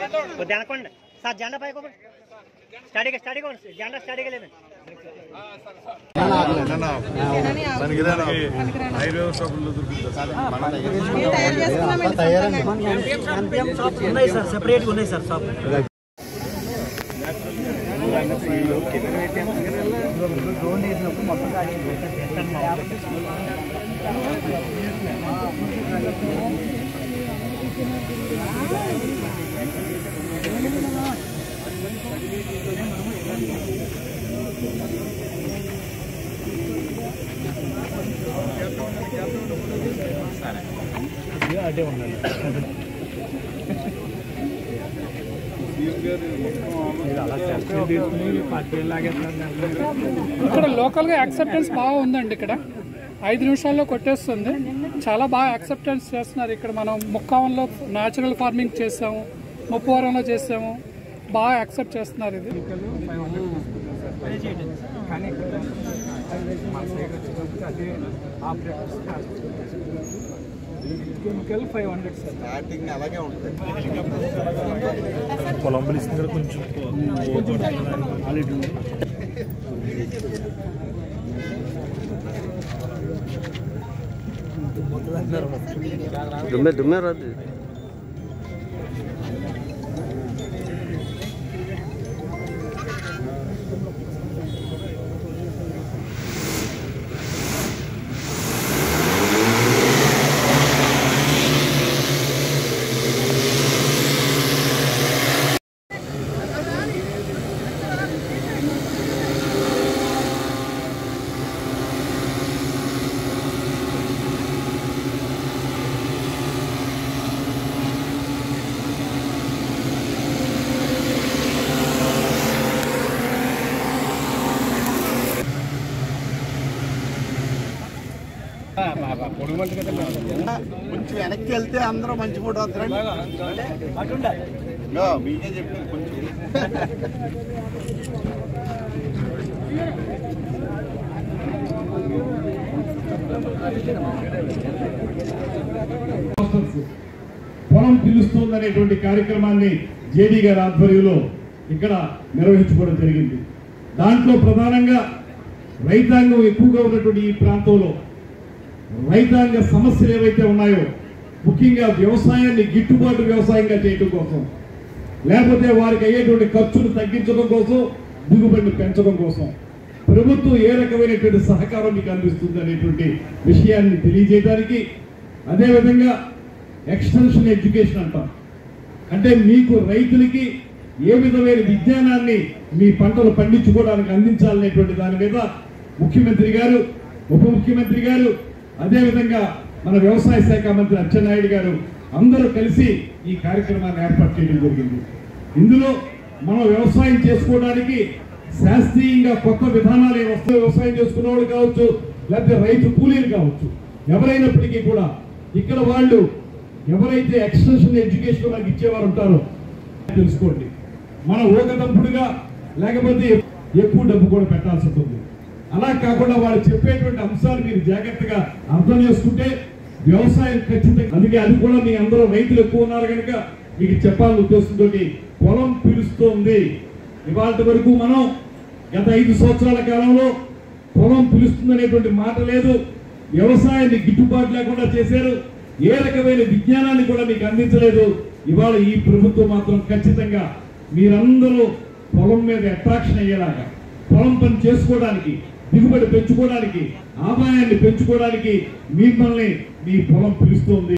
ध्यान साथ झंडा पाई स्टडी झंडा स्टडी के सेपरेट सर ఇక్కడ లోకల్ గా యాక్సెప్టెన్స్ బాగా ఉందండి. ఇక్కడ 5 నిమిషాల్లో కొట్టేస్తుంది. చాలా బాగా యాక్సెప్టెన్స్ చేస్తున్నారు. ఇక్కడ మనం ముక్కావంలో న్యాచురల్ ఫార్మింగ్ చేసాము, ముప్పవరంలో చేసాము, బాగా యాక్సెప్ట్ చేస్తున్నారు. ఇది కెమికల్ 500 స్టార్టింగ్ అలాగే ఉంటుంది. పొలం పిలుస్తుంది కొంచెం దుమ్మే రాదు. కొంచెం వెనక్కి వెళ్తే అందరూ మంచి ఫోటో వస్తారండి. మీకే చెప్పాను కొంచెం పొలం పిలుస్తుందనేటువంటి కార్యక్రమాన్ని జేడీ గారి ఆధ్వర్యంలో ఇక్కడ నిర్వహించుకోవడం జరిగింది. దాంట్లో ప్రధానంగా రైతాంగం ఎక్కువగా ఉన్నటువంటి ఈ ప్రాంతంలో రైతాంగ సమస్యలు ఏవైతే ఉన్నాయో, ముఖ్యంగా వ్యవసాయాన్ని గిట్టుబాటు వ్యవసాయంగా చేయడం కోసం, లేకపోతే వారికి అయ్యేటువంటి ఖర్చును తగ్గించడం కోసం, దిగుబడిని పెంచడం కోసం ప్రభుత్వం ఏ రకమైనటువంటి సహకారం మీకు అందిస్తుంది అనేటువంటి విషయాన్ని తెలియజేయడానికి, అదేవిధంగా ఎక్స్టెన్షన్ ఎడ్యుకేషన్ అంటాం. అంటే మీకు రైతులకి ఏ విధమైన విజ్ఞానాన్ని మీ పంటలు పండించుకోవడానికి అందించాలనేటువంటి దాని మీద ముఖ్యమంత్రి గారు, ఉప ముఖ్యమంత్రి గారు, అదేవిధంగా మన వ్యవసాయ శాఖ మంత్రి అచ్చెన్నాయుడు గారు అందరూ కలిసి ఈ కార్యక్రమాన్ని ఏర్పాటు చేయడం జరిగింది. ఇందులో మనం వ్యవసాయం చేసుకోవడానికి శాస్త్రీయంగా కొత్త విధానాలు వస్తాయి. వ్యవసాయం చేసుకున్న వాళ్ళు కావచ్చు, లేకపోతే రైతు కూలీలు కావచ్చు, ఎవరైనప్పటికీ కూడా ఇక్కడ వాళ్ళు ఎవరైతే ఎక్స్టెన్షన్ ఎడ్యుకేషన్ మనకి ఇచ్చేవారు ఉంటారో తెలుసుకోండి. మనం ఓకదంపుడుగా లేకపోతే ఎక్కువ డబ్బు కూడా పెట్టాల్సి ఉంటుంది. అలా కాకుండా వాళ్ళు చెప్పేటువంటి అంశాలు మీరు జాగ్రత్తగా అర్థం చేసుకుంటే వ్యవసాయం ఖచ్చితంగా, అందుకే అది కూడా మీ అందరూ రైతులు ఎక్కువ ఉన్నారు కనుక మీకు చెప్పాలని ఉద్దేశంతో పొలం పిలుస్తోంది. ఇవాళ వరకు మనం గత 5 సంవత్సరాల కాలంలో పొలం పిలుస్తుందనేటువంటి మాట లేదు. వ్యవసాయాన్ని గిట్టుబాటు లేకుండా చేశారు. ఏ రకమైన విజ్ఞానాన్ని కూడా మీకు అందించలేదు. ఇవాళ ఈ ప్రభుత్వం మాత్రం ఖచ్చితంగా మీరందరూ పొలం మీద అట్రాక్షన్ అయ్యేలాగా, పొలం పని చేసుకోవడానికి, దిగుబడి పెంచుకోవడానికి, ఆదాయాన్ని పెంచుకోవడానికి మిమ్మల్ని మీ పొలం పిలుస్తోంది.